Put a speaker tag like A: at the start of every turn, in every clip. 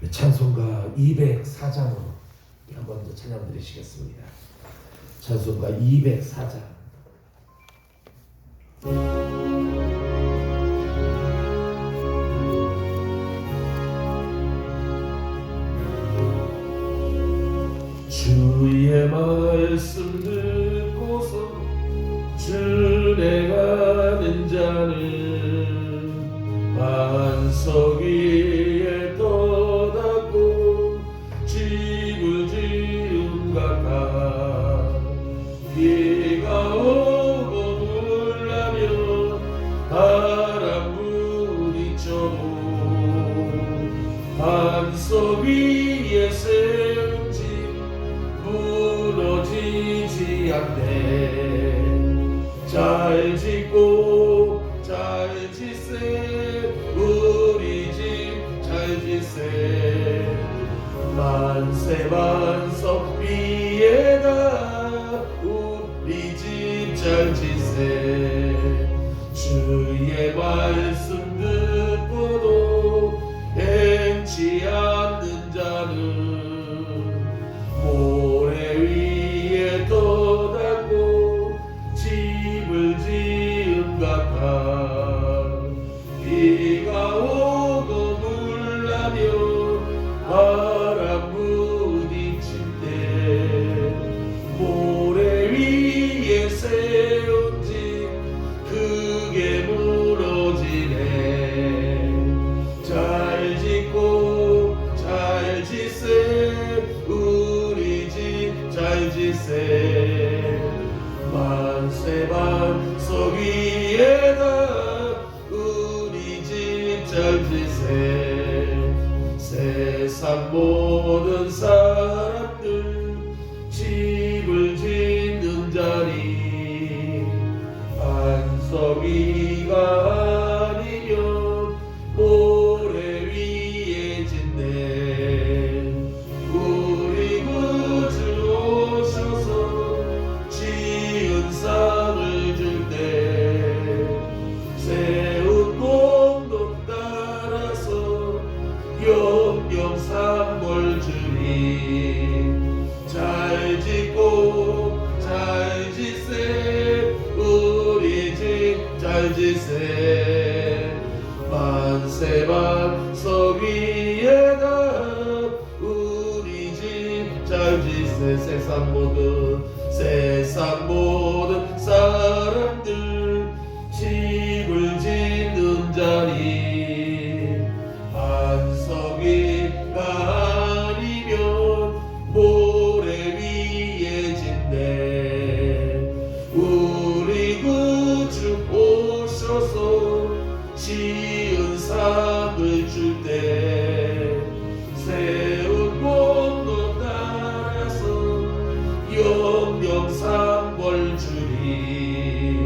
A: 찬송가 204장으로 한 번 더 찬양 드리시겠습니다. 찬송가 204장. 주의 말씀 듣고서 준행하는 자는 반석 위에 떠났고 집을 지은 같아. 비가 오고 물나며 바람 부딪혀도 반석 위에 세운 집 무너지지 않네. 잘 짓고 잘 짓세 우리 집 잘 짓세. 만세 반석 위에다 우리 집 잘 짓세. 주의 말씀 듣고도 행치 않는 자는 모래 위에 떠났고 집을 지은 같아. 비가 오고 물나며 바람 부딪힐 때 모래 위에 세운 집 크게 무너지네. 잘 짓고 잘 짓세 우리 집 잘 짓세. 만세 반석 위에다 우리 집 잘 짓세. 세상 모든 사람들 집을 짓는 자니 반석 위가 아니면 모래 위에 짓네. 우리 구주 오셔서 지은 상을 줄 때 세운 공동 따라서 영영 상벌 주리. 잘 짓고 잘 짓세 우리 집 잘 짓세. 만세 반석 위에다 우리 집 잘 짓세. 세상 모든 사람들 집을 짓는 자니 반석 위가 아니면 모래 위에 짓네. 우리 구주 오셔서 지은 상을 줄 때 세운 공도 따라서 영영 상벌 주리.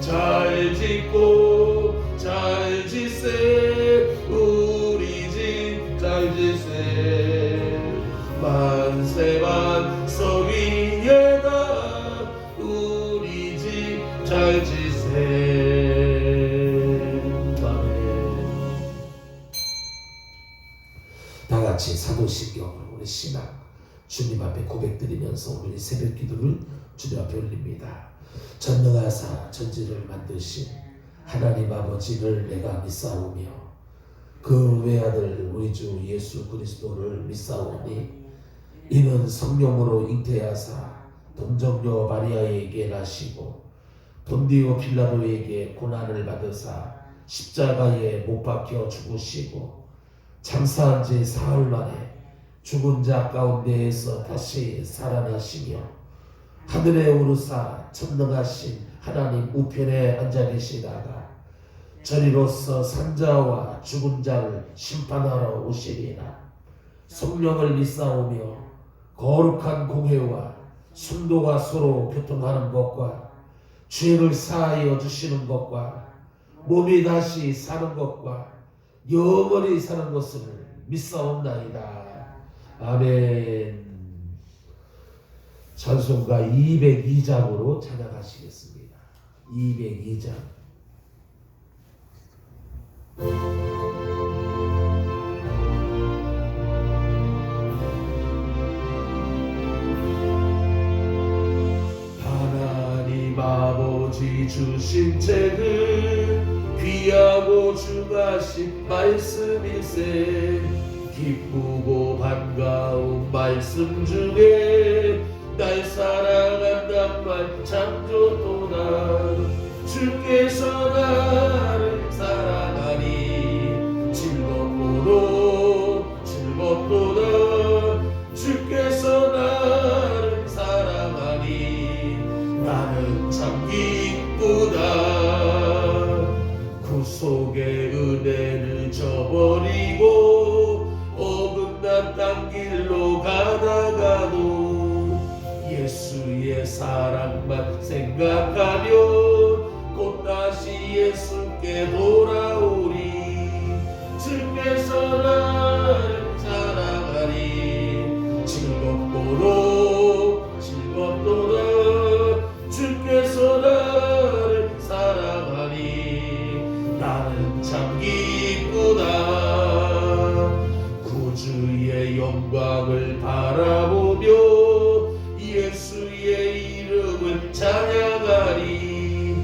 A: 잘 짓고 잘 짓세 우리 집 잘 짓세. 만세 반석 위에다 우리 집 잘 짓세. 아멘. 다 같이 사도신경으로 우리 신앙 주님 앞에 고백드리면서 우리 새벽 기도를 주님 앞에 올립니다. 전능하사 천지를 만드신 하나님 아버지를 내가 믿사오며 그 외아들 우리 주 예수 그리스도를 믿사오니 이는 성령으로 잉태하사 동정녀 마리아에게 나시고 본디오 빌라도에게 고난을 받으사 십자가에 못 박혀 죽으시고 장사한 지 사흘 만에 죽은 자 가운데에서 다시 살아나시며 하늘에 오르사 전능하신 하나님 우편에 앉아 계시다가 저리로서 산자와 죽은 자를 심판하러 오시리라. 성령을 믿사오며 거룩한 공회와 순도가 서로 교통하는 것과 죄를 사하여 주시는 것과 몸이 다시 사는 것과 영원히 사는 것을 믿사옵나이다. 아멘. 찬송가 202장으로 찬양하시겠습니다. 202장. 주신 책은 귀하고 중하신 말씀일세. 기쁘고 반가운 말씀 중에 날 사랑한단 말 참 좋도다. 주께서 나를 사랑하니 즐겁도다 즐겁도다. 주께서 나를 사랑하니 나는 참 기쁘다. 구속의 은혜를 저버리고 어긋난 땅 길로 가다가도 예수의 사랑만 생각하면 곧 다시 예수께 돌아오리. 주께서 나를 사랑하니 즐겁도다 즐겁도다. 주께서 나를 사랑하니 나는 참 기쁘다. 구주의 영광을 바라보며 예수의 이름을 찬양하리.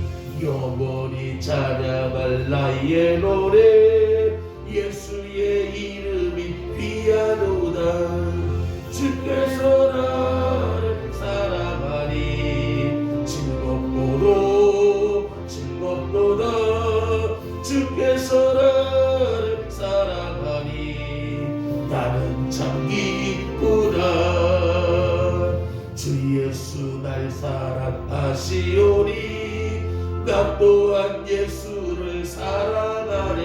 A: 영원히 찬양할 나의 노래 예수의 이름이 귀하도다. 주께서 나를 사랑하니 즐겁도다 즐겁도다. 주께서 나를 사랑하니 나는 참 기쁘다. 주 예수 날 사랑하시오니 나 또한 예수를 사랑하네.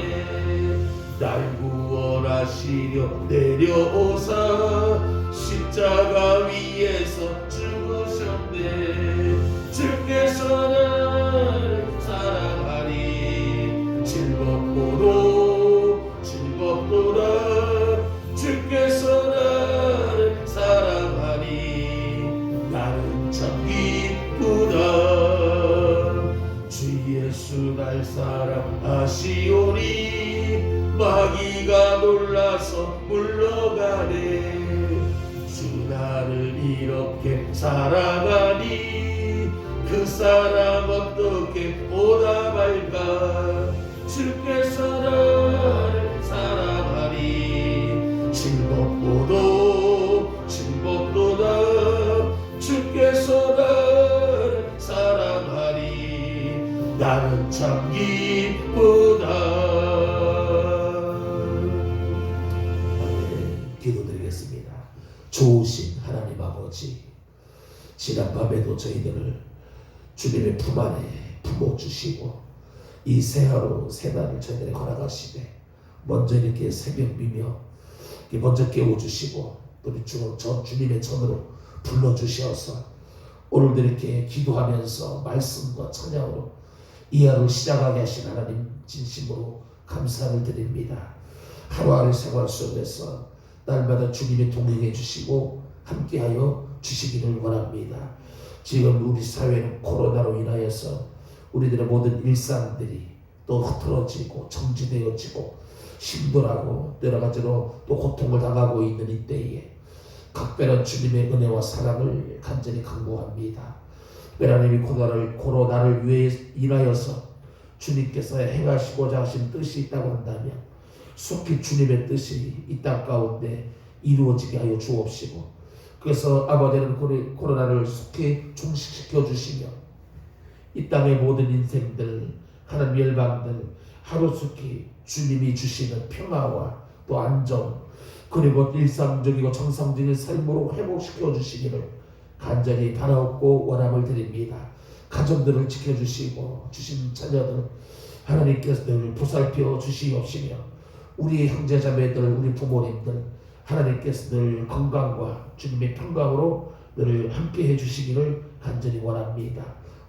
A: 날 구원하시려 내려오사 십자가 위에서 죽으셨네. 주께서 나를 사랑하니 즐겁도다 즐겁도다. 주께서 나를 사랑하니 나는 참 기쁘다. 주 예수 날 사랑하시오니 마귀가 놀라서 물러가네. 주 나를 이렇게 사랑하니 그 사랑 어떻게 보답할까. 주께서 나를 사랑하니 즐겁도다 즐겁도다. 주께서 나를 사랑하니 나는 참 기쁘다. 기도드리겠습니다. 좋으신 하나님 아버지, 지난 밤에도 저희들을 주님의 품 안에 품어주시고 이 새하루 새날을 저희들에 걸어가시되 먼저 이렇게 새벽비며 먼저 깨워주시고 또 주님의 전으로 불러주셔서 오늘도 이렇게 기도하면서 말씀과 찬양으로 이 하루 시작하게 하신 하나님 진심으로 감사를 드립니다. 하루하루 생활 속에서 날마다 주님이 동행해 주시고 함께하여 주시기를 원합니다. 지금 우리 사회는 코로나로 인하여서 우리들의 모든 일상들이 또 흐트러지고 정지되어지고 힘들하고 여러 가지로 또 고통을 당하고 있는 이때에 각별한 주님의 은혜와 사랑을 간절히 간구합니다. 하나님이 코로나를 위해 인하여서 주님께서 행하시고자 하신 뜻이 있다고 한다면 속히 주님의 뜻이 이 땅 가운데 이루어지게 하여 주옵시고, 그래서 아버지는 코로나를 속히 종식시켜 주시며 이 땅의 모든 인생들 하나님 열방들 하루속히 주님이 주시는 평화와 또 안정 그리고 일상적이고 정상적인 삶으로 회복시켜 주시기를 간절히 바라옵고 원함을 드립니다. 가정들을 지켜주시고 주신 자녀들 하나님께서 늘 보살펴 주시옵시며 우리 형제자매들 우리 부모님들 하나님께서 늘 건강과 주님의 평강으로 늘 함께해 주시기를 간절히 원합니다.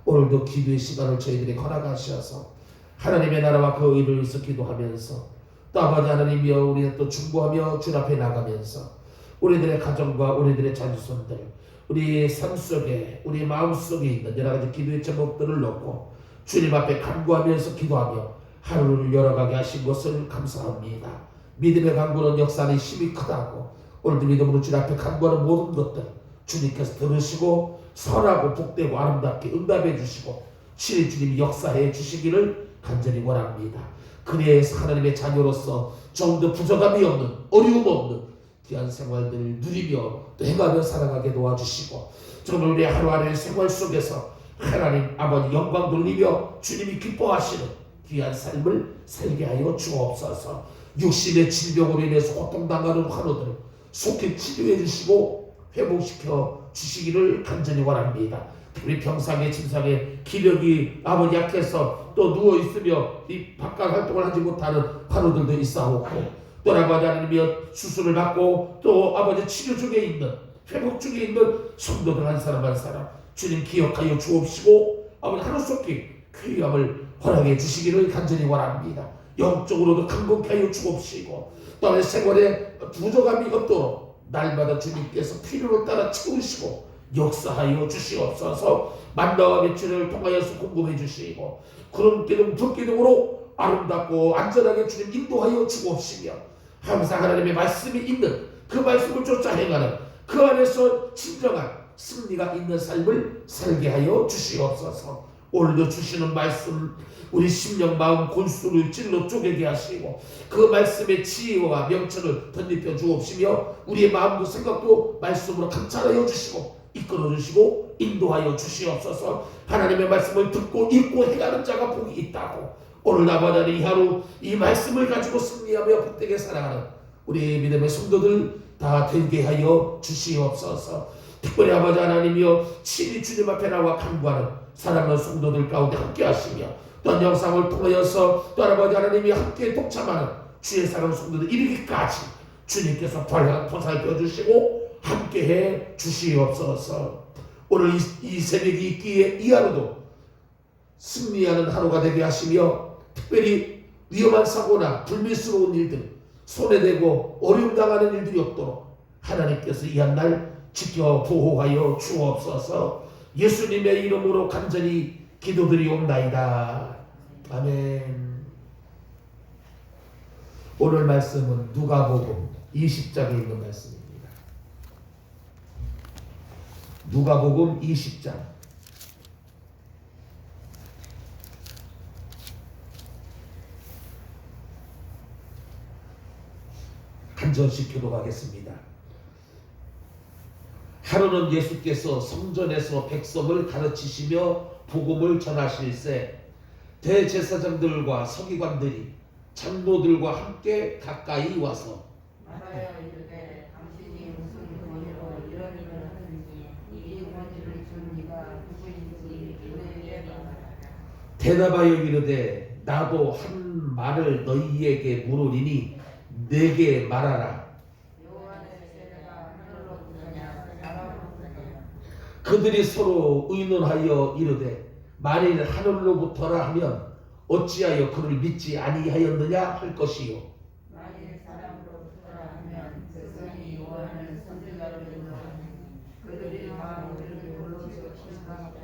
A: 오늘도 기도의 시간을 저희들이 허락하셔서 하나님의 나라와 그 의를 위해서 기도하면서 또 아버지 하나님이여 우리는 또 중보하며 주 앞에 나가면서 우리들의 가정과 우리들의 자녀손들 우리 삶 속에 우리 마음 속에 있는 여러 가지 기도의 제목들을 놓고 주님 앞에 간구하면서 기도하며 하루를 열어가게 하신 것을 감사합니다. 믿음의 간구는 역사는 힘이 크다고 오늘도 믿음으로 주님 앞에 간구하는 모든 것들 주님께서 들으시고 선하고 복되고 아름답게 응답해 주시고 친히 주님이 역사해 주시기를 간절히 원합니다. 그래야 하나님의 자녀로서 좀 더 부족함이 없는, 어려움 없는 귀한 생활들을 누리며 또 행하며 살아가게 도와주시고, 정말 우리 하루하루의 생활 속에서 하나님 아버지 영광 돌리며 주님이 기뻐하시는 귀한 삶을 살게 하여 주옵소서. 육신의 질병으로 인해서 고통당하는 환우들을 속히 치료해 주시고 회복시켜 주시기를 간절히 원합니다. 우리 병상에 침상에 기력이 아버지 약해서 또 누워있으며 이 바깥 활동을 하지 못하는 환우들도 있사오고, 또 아버지 하나님이여 수술을 받고 또 아버지 치료 중에 있는, 회복 중에 있는 성도들 한 사람 한 사람 주님 기억하여 주옵시고, 아버지 하루속히 쾌유함을 허락해 주시기를 간절히 원합니다. 영적으로도 강건케 하여 주옵시고, 또 생활에 부족함이 없도록 날마다 주님께서 필요를 따라 채우시고 역사하여 주시옵소서. 만나와 매출을 통하여서 공급해 주시고 구름 기둥 불 기둥으로 아름답고 안전하게 주님 인도하여 주옵시며, 항상 하나님의 말씀이 있는 그 말씀을 쫓아 행하는 그 안에서 진정한 승리가 있는 삶을 살게 하여 주시옵소서. 오늘도 주시는 말씀 우리 심령 마음 골수를 찔러 쪼개게 하시고 그 말씀의 지혜와 명철을 덧입혀 주옵시며, 우리의 마음도 생각도 말씀으로 감찰하여 주시고 이끌어 주시고 인도하여 주시옵소서. 하나님의 말씀을 듣고 읽고 행하는 자가 복이 있다고, 오늘 아버지 이 하루 이 말씀을 가지고 승리하며 복되게 살아가는 우리 믿음의 성도들 다 되게 하여 주시옵소서. 특별히 아버지 하나님이여 친히 주님 앞에 나와 간구하는 사랑하는 성도들 가운데 함께 하시며, 또한 영상을 통하여서 또 아버지 하나님이 함께 동참하는 주의 사랑하는 성도들 이르기까지 주님께서 보살펴 주시고 함께해 주시옵소서. 오늘 이 새벽이 있기에 이 하루도 승리하는 하루가 되게 하시며, 특별히 위험한 사고나 불미스러운 일들, 손해되고 어려움 당하는 일들이 없도록 하나님께서 이 한 날 지켜 보호하여 주옵소서. 예수님의 이름으로 간절히 기도드리옵나이다. 아멘. 오늘 말씀은 누가복음 20장에 있는 말씀입니다. 누가복음 20장. 한 절씩 교독하겠습니다. 하루는 예수께서 성전에서 백성을 가르치시며 복음을 전하실새 대제사장들과 서기관들이 장로들과 함께 가까이 와서
B: 말하여 이르되 당신이 무슨 권위로 이런 일을 하는지 이 권위를 준 이가 누구인지 그에게 말하라.
A: 대답하여 이르되 나도 한 말을 너희에게 물으리니 내게 말하라.
B: 여호와의 세례가 하늘로부터냐 사람으로부터냐.
A: 그들이 서로 의논하여 이르되 만일 하늘로부터라 하면 어찌하여 그를 믿지 아니하였느냐 할 것이요,
B: 만일 사람으로부터라 하면 백성이 요한을 선지자로 인도하니 그들이 다 우리를 돌로서 시사하다.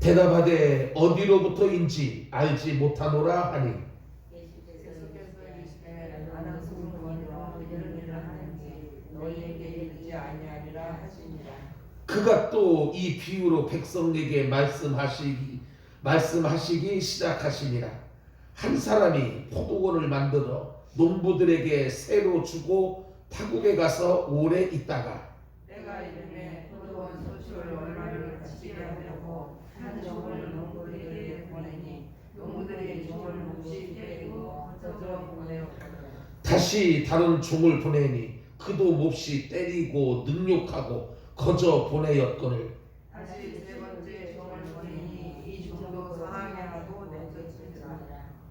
A: 대답하되 어디로부터인지 알지 못하노라 하니
B: 예수께서 이르시되 나는 무슨 권위로 이런 일을 하는지 너희에게 이르지 아니하리라 하시니라.
A: 그가 또 이 비유로 백성에게 말씀하시기 시작하시니라. 한 사람이 포도원을 만들어 농부들에게 새로 주고 타국에 가서 오래 있다가
B: 내가 이름에 포도원 소출을 얼마를 바치게 하려고 한 종을 농부들에게 보내니 농부들이 종을 몹시 때리고 거저 보내었거든.
A: 다시 다른 종을 보내니 그도 몹시 때리고 능욕하고 거저 보내었거늘
B: 다시 세 번째 종을 보내니 이 종도 상하게 하고 내쫓으니라.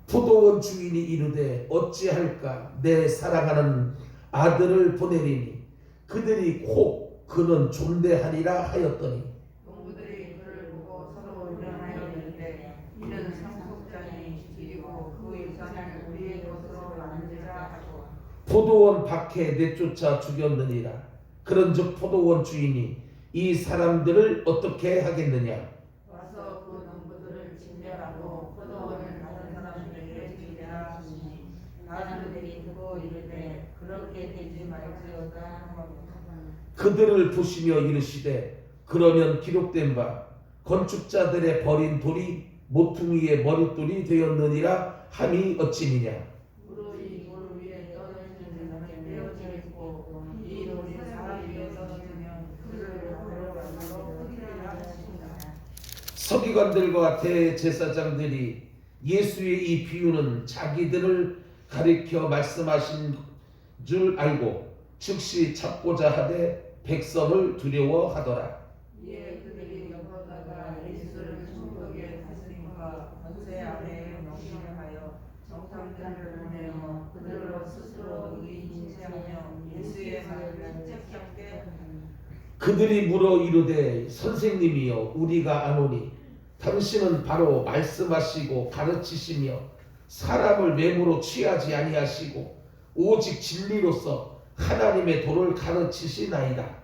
A: 포도원 주인이 이르되 어찌할까 내 사랑하는 아들을 보내리니 그들이 혹 그는 존대하리라 하였더니
B: 농부들이 그를 보고 서로 의논하여 이르되 이는 상속자니 죽이고 그 유산을 우리의 것으로 만들자 하고
A: 포도원 밖에 내쫓아 죽였느니라. 그런즉 포도원 주인이 이 사람들을 어떻게 하겠느냐.
B: 와서 그 농부들을 진멸하고 포도원을 다른 사람들에게 주게라 하시니 사람들이 듣고 이르되 그렇게 되지 말지어다 하고
A: 그들을 보시며 이르시되 그러면 기록된 바 건축자들의 버린 돌이 모퉁이의 머릿돌이 되었느니라 함이 어찌니냐.
B: 무릇이 돌 위에 떨어지는 자는 베어져 있고 이 돌이 사람 위에 떨어지면 그를 데려가도록 흑이라 하십니다.
A: 서기관들과 대제사장들이 예수의 이 비유는 자기들을 가리켜 말씀하신 줄 알고 즉시 잡고자 하되 백성을 두려워하더라.
B: 이에 그들이 엿보다가 예수를 천국의 다스림과 권세 아래에 넘기려 하여 정탐꾼을 보내어 그들로 스스로 의인체하며 예수의 말을 책잡게
A: 그들이 물어 이르되 선생님이여 우리가 아노니 당신은 바로 말씀하시고 가르치시며 사람을 맹으로 취하지 아니하시고 오직 진리로서 하나님의 도를 가르치시나이다.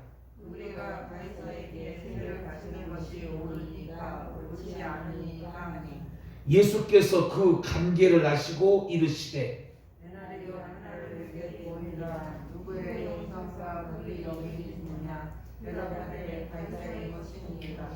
B: 우리가 가이사에게 세를 가지는 것이 옳으니까 옳지 않으니까 하니
A: 예수께서 그 관계를 아시고 이르시되
B: 내나리요 하나를 내게 보이라 누구의 영상사 그리 여기느냐 대답하되 가이사의 것이니라.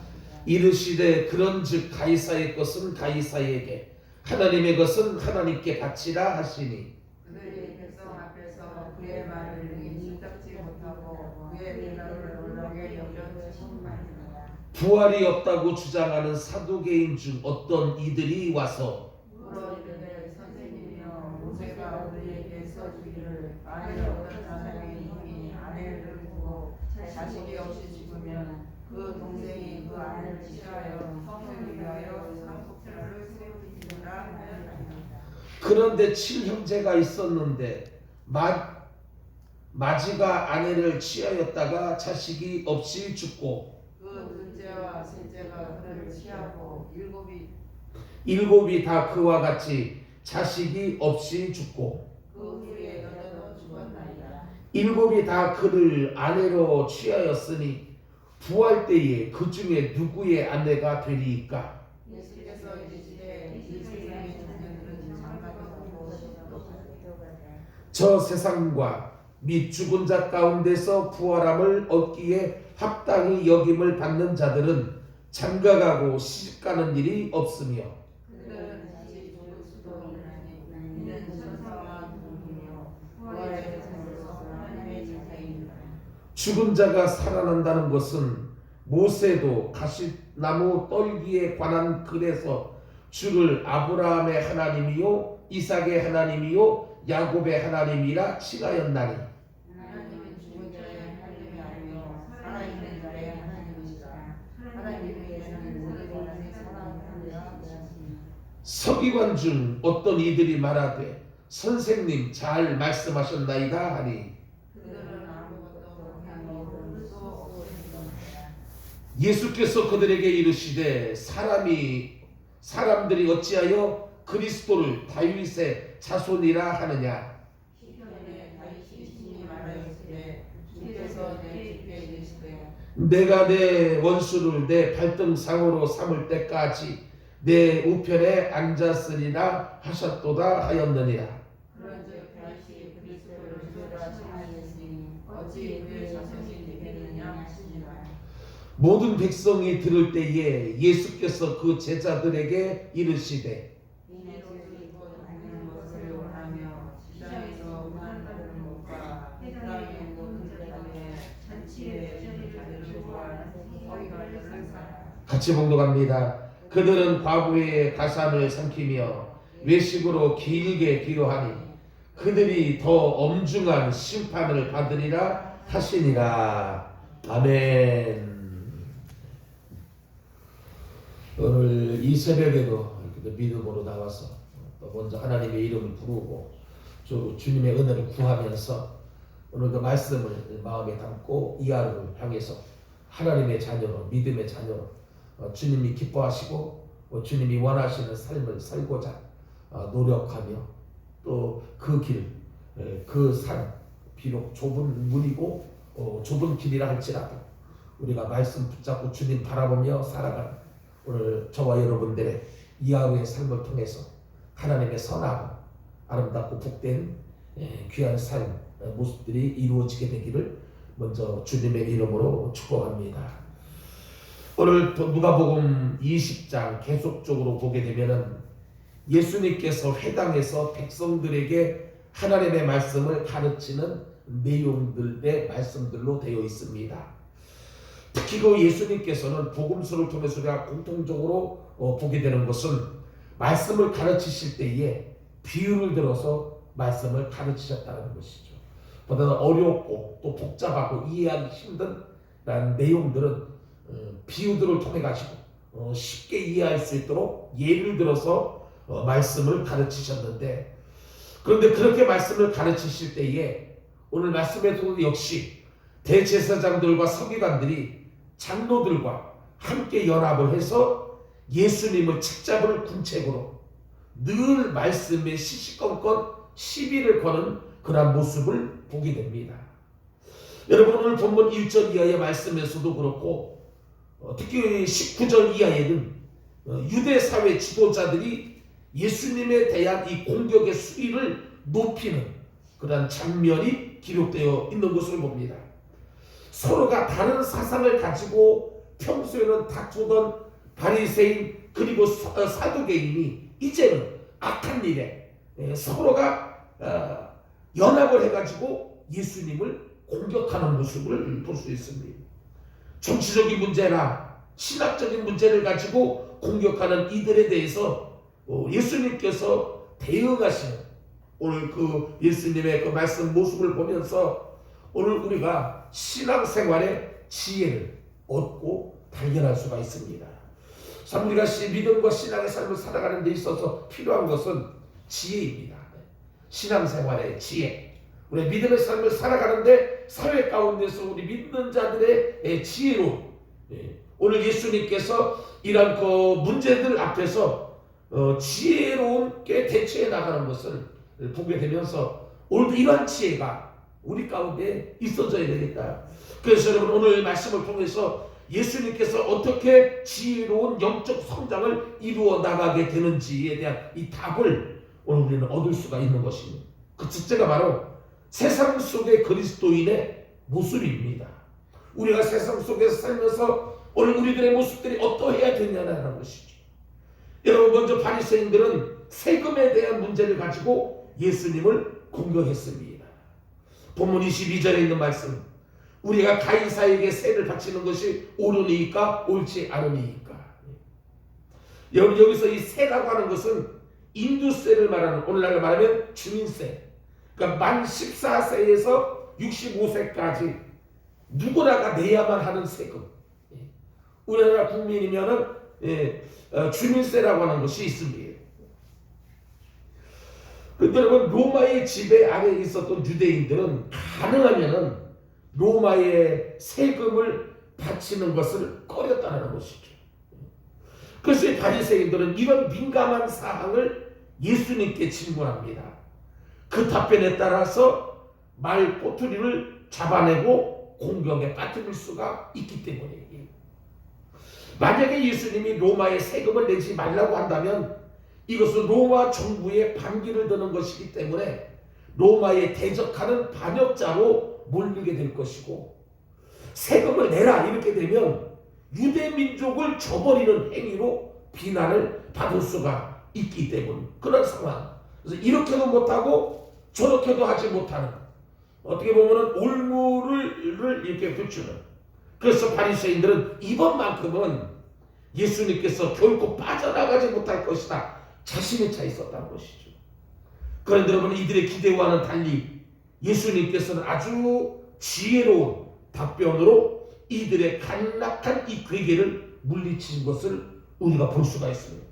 A: 이르시되 그런즉 가이사의 것은 가이사에게 하나님의 것은 하나님께 바치라 하시니
B: 그들이 백성 앞에서 그의 말을 인정받지 못하고 그의 대답을 놀라게 여겨 신문하니라.
A: 부활이 없다고 주장하는 사두개인 중 어떤 이들이 와서
B: 물어 이르되 선생님이여 모세가 우리에게 써주기를 만일 어떤 사람이 이미 아내를 두고 자식이 없이 죽으면 그 동생이 그 아내를 취하여 성을 위하여 상속자를 세우리라 하였나이다.
A: 그런데 칠형제가 있었는데 마지가 아내를 취하였다가 자식이 없이 죽고
B: 그 둘째와 셋째가 그를 취하고
A: 일곱이 다 그와 같이 자식이 없이 죽고
B: 그 후에 여자도 죽었나이다.
A: 일곱이 다 그를 아내로 취하였으니 부활 때에 그 중에 누구의 아내가 되리이까?
B: 예수께서 이르시되 이 세상의 자녀들은 장가들고
A: 저 세상과 및 죽은 자 가운데서 부활함을 얻기에 합당히 여김을 받는 자들은 장가가고 시집가는 일이 없으며
B: 그들은 다시 죽을 수도 있나니 이는 천사와 동이며 부활의 자녀로서 하나님의 자녀이니라.
A: 죽은 자가 살아난다는 것은 모세도 가시나무 떨기에 관한 글에서 주를 아브라함의 하나님이요 이삭의 하나님이요 야곱의 하나님이라 칭하였나니
B: 하나님은 죽은 자의 하나님이 아니요 살아있는 자의 하나님이시라. 하나님께서는 모든 인간의 사랑하느라 하시니
A: 서기관 중 어떤 이들이 말하되 선생님 잘 말씀하셨나이다 하니
B: 그들은 아무것도 못하니 모를 수 없으리라.
A: 예수께서 그들에게 이르시되 사람들이 어찌하여 그리스도를 다윗의 자손이라 하느냐.
B: 시편에 다윗이 친히 말하였으되 주께서 내 집에 이르시되
A: 내가 내 원수를 내 발등상으로 삼을 때까지 내 우편에 앉았으리라 하셨도다 하였느니라.
B: 그런즉 다윗이 그리스도를 주라 칭하였으니 어찌 그의 자손이 되겠느냐 하시니라.
A: 모든 백성이 들을 때에 예수께서 그 제자들에게 이르시되
B: 이내 옷을 입고 다니는 것을 원하며 시장에서 무난하는 옷과 해당의 모든 자들의 잔치에 여는 자들을 좋아하는 서기관을 상사라.
A: 같이 봉독합니다. 그들은 과부의 가산을 삼키며 외식으로 길게 기로하니 그들이 더 엄중한 심판을 받으리라 하시니라. 아멘. 오늘 이 새벽에도 믿음으로 나와서 먼저 하나님의 이름을 부르고 주님의 은혜를 구하면서 오늘 그 말씀을 마음에 담고 이 하루를 향해서 하나님의 자녀로 믿음의 자녀로 주님이 기뻐하시고 주님이 원하시는 삶을 살고자 노력하며 또 그 길, 그 산 비록 좁은 문이고 좁은 길이라 할지라도 우리가 말씀 붙잡고 주님 바라보며 살아가는 오늘 저와 여러분들의 이 하루의 삶을 통해서 하나님의 선하고 아름답고 복된 귀한 삶 모습들이 이루어지게 되기를 먼저 주님의 이름으로 축복합니다. 오늘 누가복음 20장 계속적으로 보게 되면은 예수님께서 회당에서 백성들에게 하나님의 말씀을 가르치는 내용들의 말씀들로 되어 있습니다. 특히 그 예수님께서는 복음서를 통해서 우리가 공통적으로 보게 되는 것은 말씀을 가르치실 때에 비유를 들어서 말씀을 가르치셨다는 것이죠. 보다는 어렵고 또 복잡하고 이해하기 힘든 내용들은 비유들을 통해 가지고 쉽게 이해할 수 있도록 예를 들어서 말씀을 가르치셨는데, 그런데 그렇게 말씀을 가르치실 때에 오늘 말씀에도 역시 대제사장들과 서기관들이 장로들과 함께 연합을 해서 예수님을 책잡을 군책으로 늘 말씀에 시시건건 시비를 거는 그런 모습을 보게 됩니다. 여러분, 오늘 본문 1절 이하의 말씀에서도 그렇고 특히 19절 이하에는 유대 사회 지도자들이 예수님에 대한 이 공격의 수위를 높이는 그런 장면이 기록되어 있는 것을 봅니다. 서로가 다른 사상을 가지고 평소에는 다투던 바리새인 그리고 사두개인이 이제는 악한 일에 서로가 연합을 해가지고 예수님을 공격하는 모습을 볼 수 있습니다. 정치적인 문제나 신학적인 문제를 가지고 공격하는 이들에 대해서 예수님께서 대응하시는 오늘 그 예수님의 그 말씀 모습을 보면서 오늘 우리가 신앙생활의 지혜를 얻고 발견할 수가 있습니다. 참 우리가 믿음과 신앙의 삶을 살아가는 데 있어서 필요한 것은 지혜입니다. 신앙생활의 지혜. 우리 믿음의 삶을 살아가는데 사회 가운데서 우리 믿는 자들의 지혜로 오늘 예수님께서 이런 그 문제들 앞에서 지혜롭게 대처해 나가는 것을 보게 되면서 오늘도 이러한 지혜가 우리 가운데 있어져야 되겠다. 그래서 여러분, 오늘 말씀을 통해서 예수님께서 어떻게 지혜로운 영적 성장을 이루어 나가게 되는지에 대한 이 답을 오늘 우리는 얻을 수가 있는 것입니다. 그 첫째가 바로 세상 속의 그리스도인의 모습입니다. 우리가 세상 속에서 살면서 오늘 우리들의 모습들이 어떠해야 되냐는 것이죠. 여러분, 먼저 바리새인들은 세금에 대한 문제를 가지고 예수님을 공격했습니다. 본문 22절에 있는 말씀, 우리가 가이사에게 세를 바치는 것이 옳으니까 옳지 않으니까. 여기서 이 세라고 하는 것은 인두세를 말하는, 오늘날로 말하면 주민세. 그러니까 만 14세에서 65세까지 누구나가 내야만 하는 세금. 우리나라 국민이면은 주민세라고 하는 것이 있습니다. 그런데 여러분, 로마의 지배 아래에 있었던 유대인들은 가능하면은 로마의 세금을 바치는 것을 꺼렸다는 것이죠. 그래서 바리새인들은 이런 민감한 사항을 예수님께 질문합니다. 그 답변에 따라서 말 꼬투리를 잡아내고 공격에 빠뜨릴 수가 있기 때문이에요. 만약에 예수님이 로마의 세금을 내지 말라고 한다면 이것은 로마 정부의 반기를 드는 것이기 때문에 로마에 대적하는 반역자로 몰리게 될 것이고, 세금을 내라 이렇게 되면 유대 민족을 저버리는 행위로 비난을 받을 수가 있기 때문 그런 상황. 그래서 이렇게도 못하고 저렇게도 하지 못하는, 어떻게 보면 올무를 이렇게 붙이는. 그래서 바리새인들은 이번만큼은 예수님께서 결코 빠져나가지 못할 것이다 자신의 차 있었다는 것이죠. 그런데 여러분, 이들의 기대와는 달리 예수님께서는 아주 지혜로운 답변으로 이들의 간략한 이 괴계를 물리치신 것을 우리가 볼 수가 있습니다.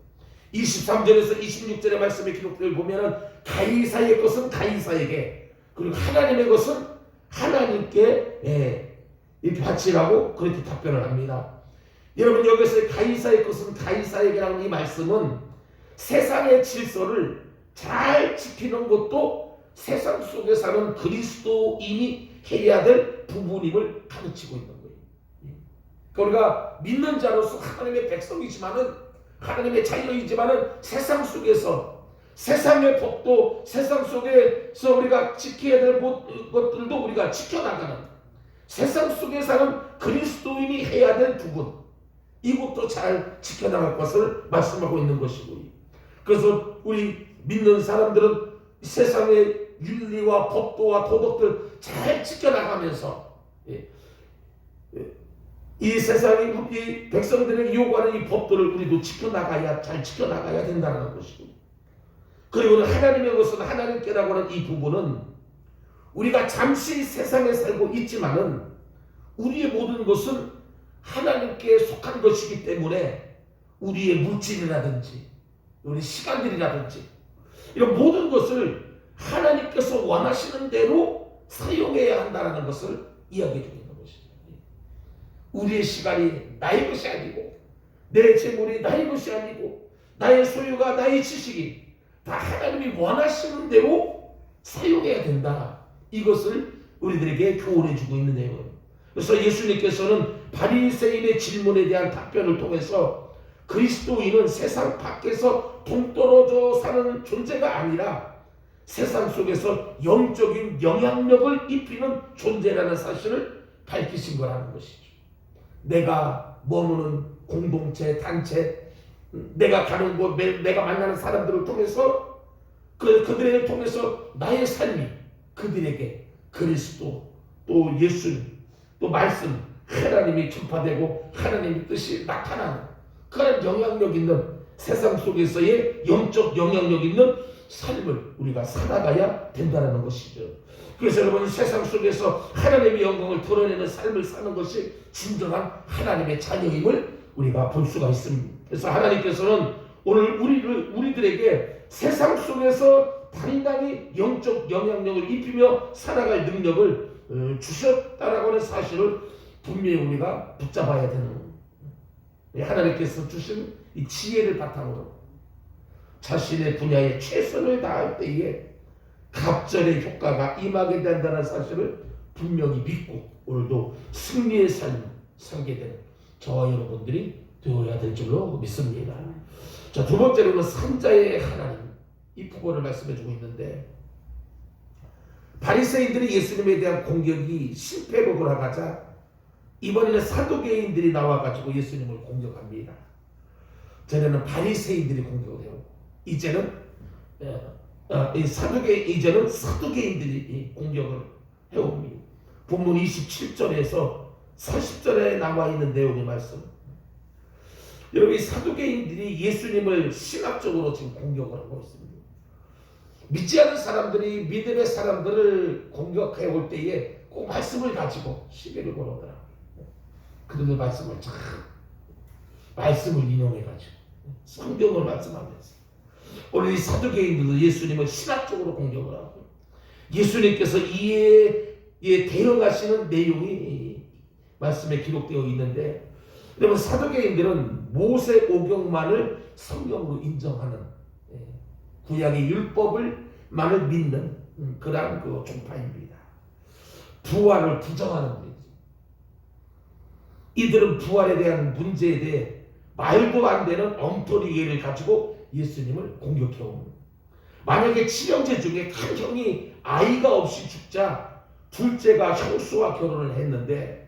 A: 23절에서 26절의 말씀의 기록들을 보면은 가이사의 것은 가이사에게, 그리고 하나님의 것은 하나님께 이렇게 바치라고 그렇게 답변을 합니다. 여러분, 여기서 가이사의 것은 가이사에게라는 이 말씀은 세상의 질서를 잘 지키는 것도 세상 속에 사는 그리스도인이 해야 될 부분임을 가르치고 있는 거예요. 그러니까 우리가 믿는 자로서 하나님의 백성이지만은, 하나님의 자녀이지만은 세상 속에서 세상의 법도 세상 속에서 우리가 지켜야 될 것들도 우리가 지켜나가는, 세상 속에 사는 그리스도인이 해야 될 부분, 이것도 잘 지켜나갈 것을 말씀하고 있는 것이고요. 그래서 우리 믿는 사람들은 세상의 윤리와 법도와 도덕들 잘 지켜나가면서 이 세상이 우리 백성들에게 요구하는 이 법들을 우리도 지켜나가야 잘 지켜나가야 된다는 것이고, 그리고 하나님의 것은 하나님께라고 하는 이 부분은 우리가 잠시 세상에 살고 있지만은 우리의 모든 것은 하나님께 속한 것이기 때문에 우리의 물질이라든지 우리 시간들이라든지 이런 모든 것을 하나님께서 원하시는 대로 사용해야 한다는 것을 이야기해 주고 있는 것이죠. 우리의 시간이 나의 것이 아니고 내 재물이 나의 것이 아니고 나의 소유가 나의 지식이 다 하나님이 원하시는 대로 사용해야 된다. 이것을 우리들에게 교훈해 주고 있는 내용이에요. 그래서 예수님께서는 바리새인의 질문에 대한 답변을 통해서 그리스도인은 세상 밖에서 동떨어져 사는 존재가 아니라 세상 속에서 영적인 영향력을 입히는 존재라는 사실을 밝히신 거라는 것이죠. 내가 머무는 공동체, 단체, 내가 가는 곳, 내가 만나는 사람들을 통해서 그들을 통해서 나의 삶이 그들에게 그리스도 또 예수님 또 말씀 하나님이 전파되고 하나님의 뜻이 나타나는 그런 영향력 있는 세상 속에서의 영적 영향력 있는 삶을 우리가 살아가야 된다는 것이죠. 그래서 여러분 세상 속에서 하나님의 영광을 드러내는 삶을 사는 것이 진정한 하나님의 자녀임을 우리가 볼 수가 있습니다. 그래서 하나님께서는 오늘 우리들에게 세상 속에서 당당히 영적 영향력을 입히며 살아갈 능력을 주셨다라고 하는 사실을 분명히 우리가 붙잡아야 되는 거예요. 하나님께서 주신 이 지혜를 바탕으로 자신의 분야에 최선을 다할 때에 갑절의 효과가 임하게 된다는 사실을 분명히 믿고 오늘도 승리의 삶을 살게 되는 저와 여러분들이 되어야 될 줄로 믿습니다. 자, 두 번째로는 산자의 하나님, 이 부분을 말씀해주고 있는데 바리새인들이 예수님에 대한 공격이 실패로 돌아가자 이번에는 사두개인들이 나와가지고 예수님을 공격합니다. 전에는 바리새인들이 공격을 해요. 이제는 사두개인들이 공격을 해옵니다. 본문 27절에서 40절에 나와 있는 내용의 말씀. 여러분 이 사두개인들이 예수님을 신학적으로 지금 공격을 하고 있습니다. 믿지 않는 사람들이 믿음의 사람들을 공격해 올 때에 꼭 말씀을 가지고 시비를 걸어오더라고요. 그들의 말씀을 말씀을 인용해가지고 성경을 말씀하면서 오늘 이 사두개인들도 예수님을 신학적으로 공격을 하고 예수님께서 이에 대응하시는 내용이 말씀에 기록되어 있는데, 여러분 사두개인들은 모세 오경만을 성경으로 인정하는 구약의 율법을만을 믿는 그러한 그 종파입니다. 부활을 부정하는 분이죠. 이들은 부활에 대한 문제에 대해 말도 안 되는 엉터리 예를 가지고 예수님을 공격해옵니다. 만약에 친형제 중에 큰 형이 아이가 없이 죽자 둘째가 형수와 결혼을 했는데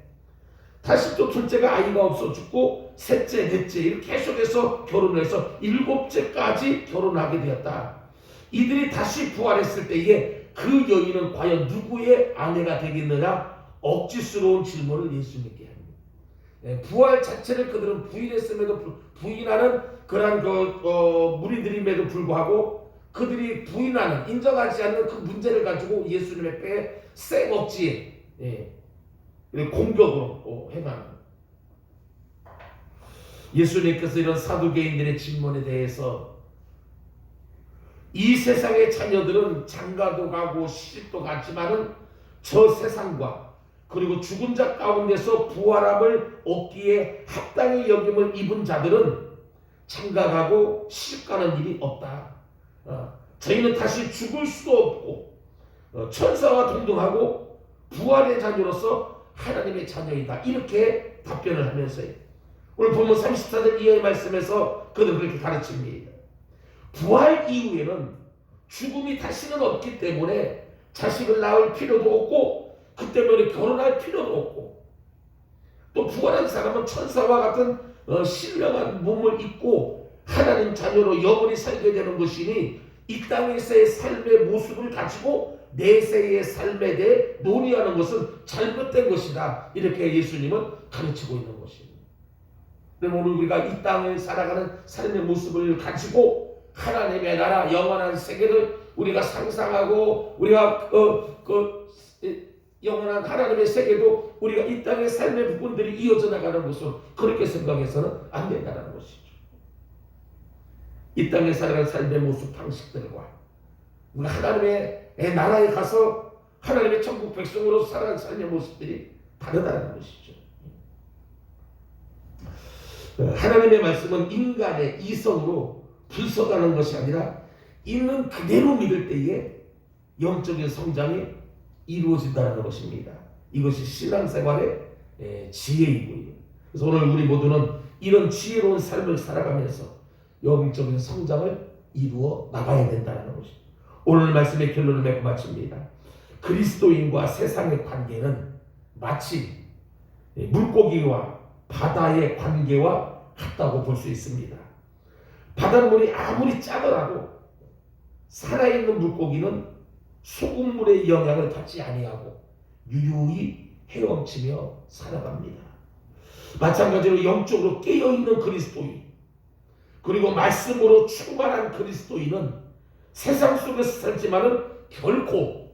A: 다시 또 둘째가 아이가 없어 죽고 셋째, 넷째 이렇게 계속해서 결혼을 해서 일곱째까지 결혼하게 되었다. 이들이 다시 부활했을 때에 그 여인은 과연 누구의 아내가 되겠느냐? 억지스러운 질문을 예수님께 합니다. 부활 자체를 그들은 부인했음에도 부인하는 그러한 무리들임에도 불구하고 그들이 부인하는 인정하지 않는 그 문제를 가지고 예수님의 배에 생 억지에 공격으로 행합니다. 예수님께서 이런 사두개인들의 질문에 대해서 이 세상의 자녀들은 장가도 가고 시집도 갔지만은 저 세상과 그리고 죽은 자 가운데서 부활함을 얻기에 합당히 여김을 입은 자들은 장가가고 시집가는 일이 없다. 저희는 다시 죽을 수도 없고 천사와 동등하고 부활의 자녀로서 하나님의 자녀이다. 이렇게 답변을 하면서요. 오늘 본문 34절 이하의 말씀에서 그들은 그렇게 가르칩니다. 부활 이후에는 죽음이 다시는 없기 때문에 자식을 낳을 필요도 없고 그 때문에 결혼할 필요도 없고 또 부활한 사람은 천사와 같은 신령한 몸을 입고 하나님 자녀로 영원히 살게 되는 것이니 이 땅에서의 삶의 모습을 가지고 내세의 삶에 대해 논의하는 것은 잘못된 것이다. 이렇게 예수님은 가르치고 있는 것입니다. 그럼 오늘 우리가 이 땅을 살아가는 삶의 모습을 가지고 하나님의 나라 영원한 세계를 우리가 상상하고 우리가 영원한 하나님의 세계도 우리가 이 땅의 삶의 부분들이 이어져 나가는 것은 그렇게 생각해서는 안 된다는 것이죠. 이 땅에 살아가는 삶의 모습 방식들과 우리가 하나님의 나라에 가서 하나님의 천국 백성으로 살아가는 삶의 모습들이 다르다는 것이죠. 하나님의 말씀은 인간의 이성으로 분석하는 것이 아니라 있는 그대로 믿을 때에 영적인 성장이 이루어진다는 것입니다. 이것이 신앙생활의 지혜이고요. 그래서 오늘 우리 모두는 이런 지혜로운 삶을 살아가면서 영적인 성장을 이루어 나가야 된다는 것입니다. 오늘 말씀의 결론을 맺고 마칩니다. 그리스도인과 세상의 관계는 마치 물고기와 바다의 관계와 같다고 볼 수 있습니다. 바닷물이 아무리 짜더라도 살아있는 물고기는 소금물의 영향을 받지 아니하고 유유히 헤엄치며 살아갑니다. 마찬가지로 영적으로 깨어있는 그리스도인 그리고 말씀으로 충만한 그리스도인은 세상 속에서 살지만은 결코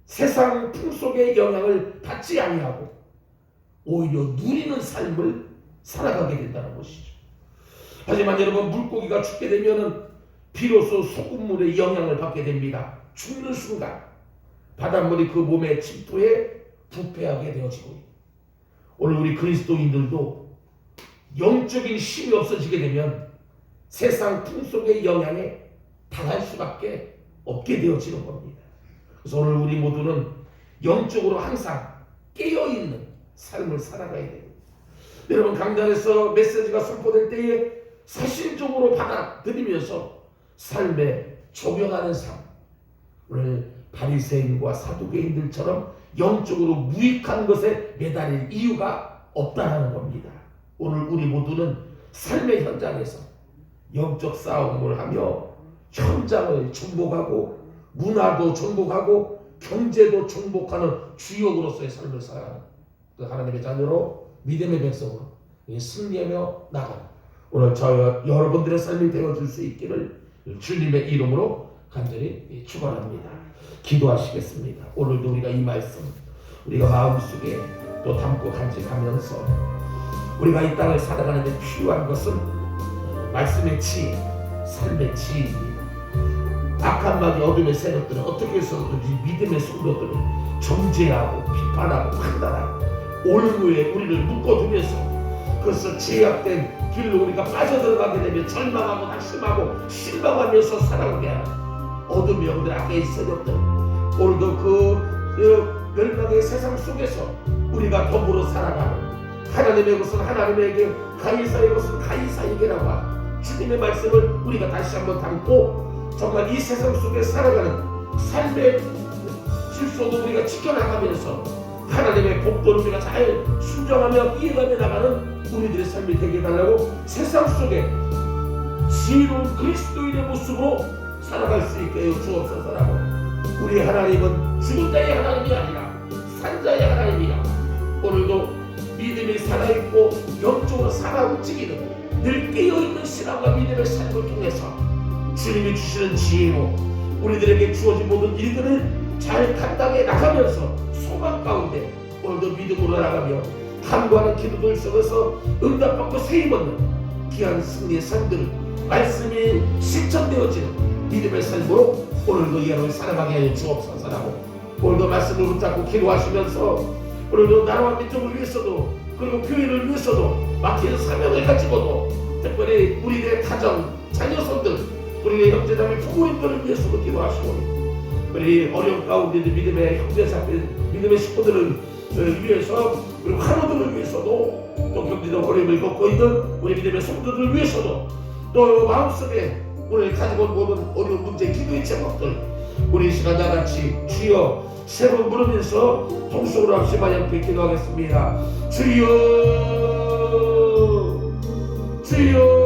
A: 세상 풍속의 영향을 받지 아니하고 오히려 누리는 삶을 살아가게 된다는 것이죠. 하지만 여러분 물고기가 죽게 되면은 비로소 소금물의 영향을 받게 됩니다. 죽는 순간 바닷물이 그 몸에 침투해 부패하게 되어지고 오늘 우리 그리스도인들도 영적인 힘이 없어지게 되면 세상 풍속의 영향에 당할 수밖에 없게 되어지는 겁니다. 그래서 오늘 우리 모두는 영적으로 항상 깨어있는 삶을 살아가야 됩니다. 여러분 강단에서 메시지가 선포될 때에 사실적으로 받아들이면서 삶에 적용하는 삶 오늘 바리새인과 사두개인들처럼 영적으로 무익한 것에 매달릴 이유가 없다는 겁니다. 오늘 우리 모두는 삶의 현장에서 영적 싸움을 하며 현장을 정복하고 문화도 정복하고 경제도 정복하는 주역으로서의 삶을 살아가는 그 하나님의 자녀로 믿음의 백성으로 승리하며 나가는 오늘 저 여러분들의 삶이 되어줄 수 있기를 주님의 이름으로 간절히 축원합니다. 기도하시겠습니다. 오늘도 우리가 이 말씀 우리가 마음속에 또 담고 간직하면서 우리가 이 땅을 살아가는 데 필요한 것은 말씀의 지혜, 삶의 지혜입니다. 악한 마귀 어둠의 세력들은 어떻게 해서든지 믿음의 성도들을 정죄하고 비판하고 판단하고 올무에 우리를 묶어두면서 그래서 제약된 길로 우리가 빠져들어가게 되면 절망하고 낙심하고 실망하면서 살아가게 하는 어둠의 영들 악의 세력들 오늘도 그 멸망의 세상 속에서 우리가 더불어 살아가는 하나님의 것은 하나님에게 가이사의 것은 가이사에게라고 하는 주님의 말씀을 우리가 다시 한번 담고 정말 이 세상 속에 살아가는 삶의 질서도 우리가 지켜나가면서 하나님의 복도를 우리가 잘 순종하며 이해가며 나가는 우리들의 삶이 되게 해달라고 세상 속에 지혜로운 그리스도인의 모습으로 살아갈 수 있게 하여 주옵소서라고 우리 하나님은 죽은 자의 하나님이 아니라 산 자의 하나님이라 오늘도 믿음이 살아있고 영적으로 살아 움직이는 늘 깨어있는 신앙과 믿음의 삶을 통해서 주님이 주시는 지혜로 우리들에게 주어진 모든 일들을 잘 감당해 나가면서 소망 가운데 오늘도 믿음으로 나가며 간구하는 기도들 속에서 응답받고 세임받는 귀한 승리의 삶들 말씀이 실천되어지는 믿음의 삶으로 오늘도 이 하루를 살아가게 하여 주옵소서라고 오늘도 말씀을 붙잡고 기도하시면서 오늘도 나라와 민족을 위해서도 그리고 교회를 위해서도 맡긴 사명을 가지고도 특별히 우리들의 가정, 자녀손들 우리의 형제자매 부모님들을 위해서도 기도하시고 우리 어려운 가운데 믿음의 형제자매 믿음의 식구들을 위해서 그리고 환우들을 위해서도 또 경제적 어려움을 겪고 있는 우리 믿음의 성도들을 위해서도 또 마음속에 오늘 가지고 온 모든 어려운 문제 기도의 제목들 우리 시간 나같이 주여 새로 물으면서 통속으로 합심하여 기도하겠습니다. 주여 주여